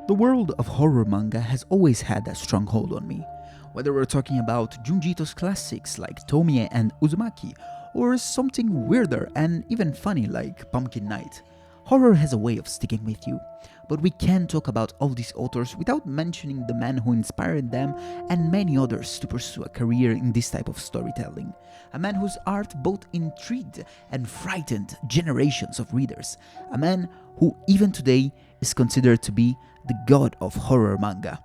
The world of horror manga has always had a strong hold on me. Whether we're talking about Junji Ito's classics like Tomie and Uzumaki, or something weirder and even funny like Pumpkin Night, horror has a way of sticking with you. But we can't talk about all these authors without mentioning the man who inspired them and many others to pursue a career in this type of storytelling. A man whose art both intrigued and frightened generations of readers. A man who even today is considered to be the god of horror manga.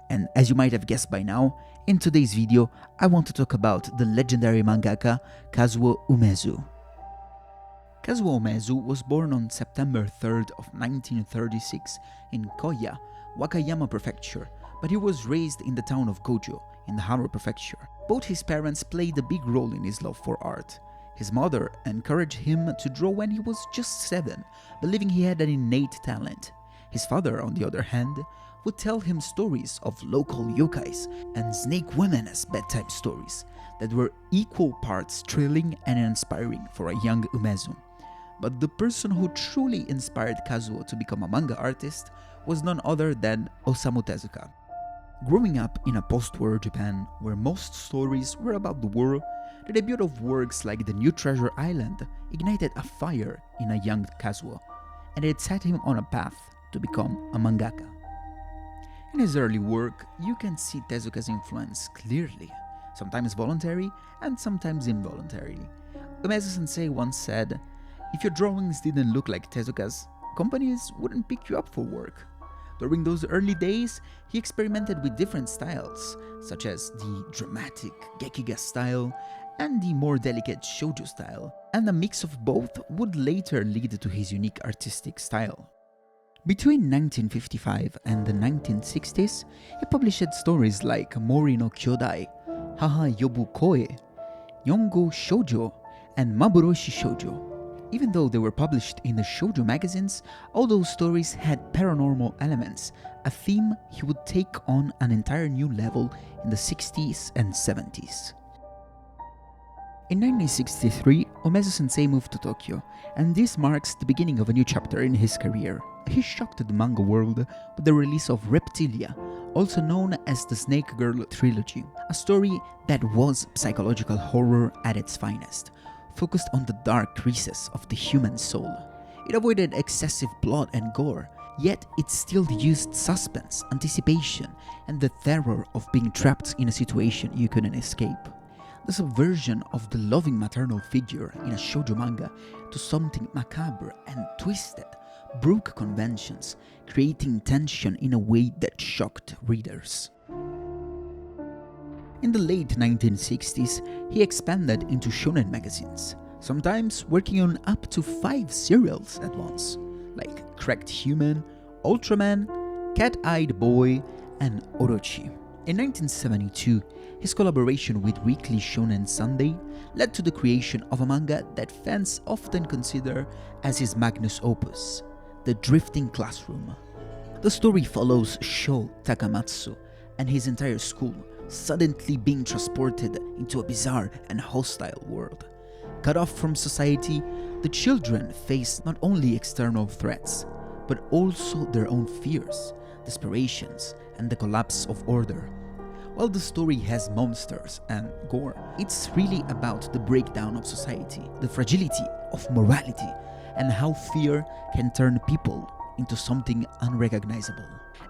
And as you might have guessed by now, in today's video I want to talk about the legendary mangaka Kazuo Umezu. Kazuo Umezu was born on September 3rd of 1936 in Koya, Wakayama Prefecture, but he was raised in the town of Gojo in the Haro Prefecture. Both his parents played a big role in his love for art. His mother encouraged him to draw when he was just 7, believing he had an innate talent. His father, on the other hand, would tell him stories of local yokais and snake women as bedtime stories that were equal parts thrilling and inspiring for a young Umezu. But the person who truly inspired Kazuo to become a manga artist was none other than Osamu Tezuka. Growing up in a post-war Japan where most stories were about the war, the debut of works like The New Treasure Island ignited a fire in a young Kazuo, and it set him on a path to become a mangaka. In his early work, you can see Tezuka's influence clearly, sometimes voluntary and sometimes involuntarily. Umezu-sensei once said, "If your drawings didn't look like Tezuka's, companies wouldn't pick you up for work." During those early days, he experimented with different styles, such as the dramatic Gekiga style and the more delicate shoujo style, and a mix of both would later lead to his unique artistic style. Between 1955 and the 1960s, he published stories like Mori no Kyodai, Haha Yobu Koe, Nyongo Shoujo, and Maburoshi Shoujo. Even though they were published in the shoujo magazines, all those stories had paranormal elements, a theme he would take on an entire new level in the 60s and 70s. In 1963, Umezu-sensei moved to Tokyo, and this marks the beginning of a new chapter in his career. He shocked the manga world with the release of Reptilia, also known as the Snake Girl Trilogy, a story that was psychological horror at its finest, focused on the dark recesses of the human soul. It avoided excessive blood and gore, yet it still used suspense, anticipation, and the terror of being trapped in a situation you couldn't escape. The subversion of the loving maternal figure in a shoujo manga to something macabre and twisted broke conventions, creating tension in a way that shocked readers. In the late 1960s, he expanded into shonen magazines, sometimes working on up to 5 serials at once, like Cracked Human, Ultraman, Cat-Eyed Boy, and Orochi. In 1972, his collaboration with Weekly Shonen Sunday led to the creation of a manga that fans often consider as his magnus opus, The Drifting Classroom. The story follows Sho Takamatsu and his entire school suddenly being transported into a bizarre and hostile world. Cut off from society, the children face not only external threats, but also their own fears, desperations, and the collapse of order. While the story has monsters and gore, it's really about the breakdown of society, the fragility of morality, and how fear can turn people into something unrecognizable.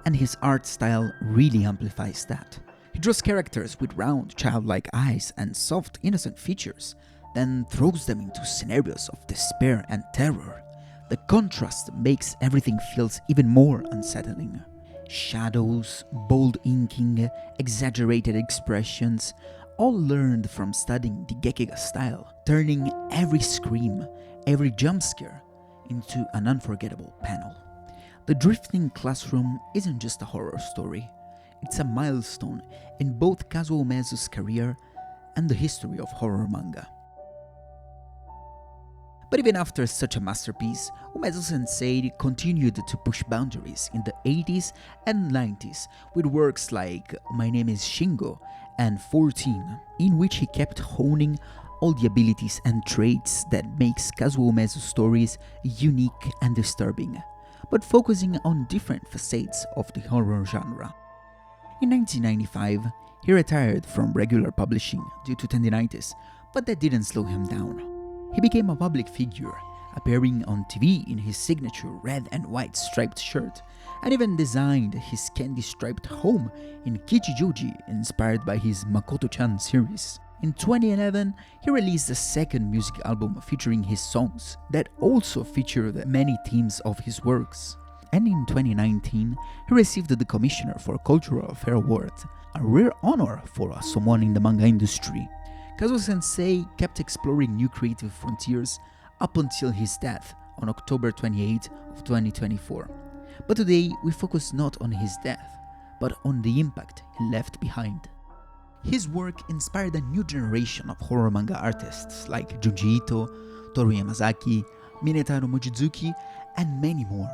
And his art style really amplifies that. He draws characters with round, childlike eyes and soft, innocent features, then throws them into scenarios of despair and terror. The contrast makes everything feels even more unsettling. Shadows, bold inking, exaggerated expressions, all learned from studying the Gekiga style, turning every scream, every jump scare into an unforgettable panel. The Drifting Classroom isn't just a horror story. It's a milestone in both Kazuo Umezu's career and the history of horror manga. But even after such a masterpiece, Umezu-sensei continued to push boundaries in the 80s and 90s with works like My Name is Shingo and 14, in which he kept honing all the abilities and traits that makes Kazuo Umezu's stories unique and disturbing. but focusing on different facets of the horror genre. In 1995, he retired from regular publishing due to tendinitis, but that didn't slow him down. He became a public figure, appearing on TV in his signature red and white striped shirt, and even designed his candy-striped home in Kichijoji, inspired by his Makoto-chan series. In 2011, he released a second music album featuring his songs that also featured many themes of his works. And in 2019, he received the Commissioner for Cultural Affairs Award, a rare honor for someone in the manga industry. Kazuo-sensei kept exploring new creative frontiers up until his death on October 28 of 2024. But today we focus not on his death, but on the impact he left behind. His work inspired a new generation of horror manga artists like Junji Ito, Toru Yamazaki, Minetaro Mochizuki, and many more.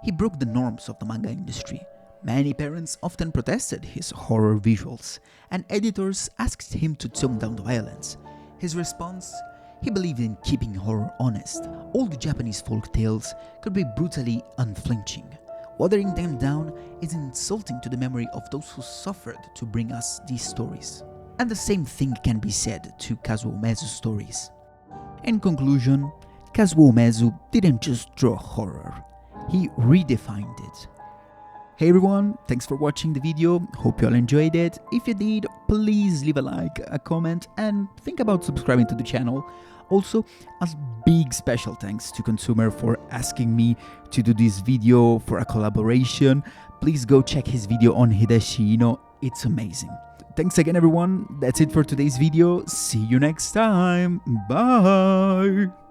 He broke the norms of the manga industry. Many parents often protested his horror visuals, and editors asked him to tone down the violence. His response? He believed in keeping horror honest. All the Japanese folk tales could be brutally unflinching. Watering them down is insulting to the memory of those who suffered to bring us these stories. And the same thing can be said to Kazuo Umezu's stories. In conclusion, Kazuo Umezu didn't just draw horror, he redefined it. Hey everyone, thanks for watching the video, hope you all enjoyed it. If you did, please leave a like, a comment, and think about subscribing to the channel. Also, a big special thanks to Consumer for asking me to do this video for a collaboration. Please go check his video on Hideshi Ino, it's amazing. Thanks again everyone, that's it for today's video, see you next time, bye!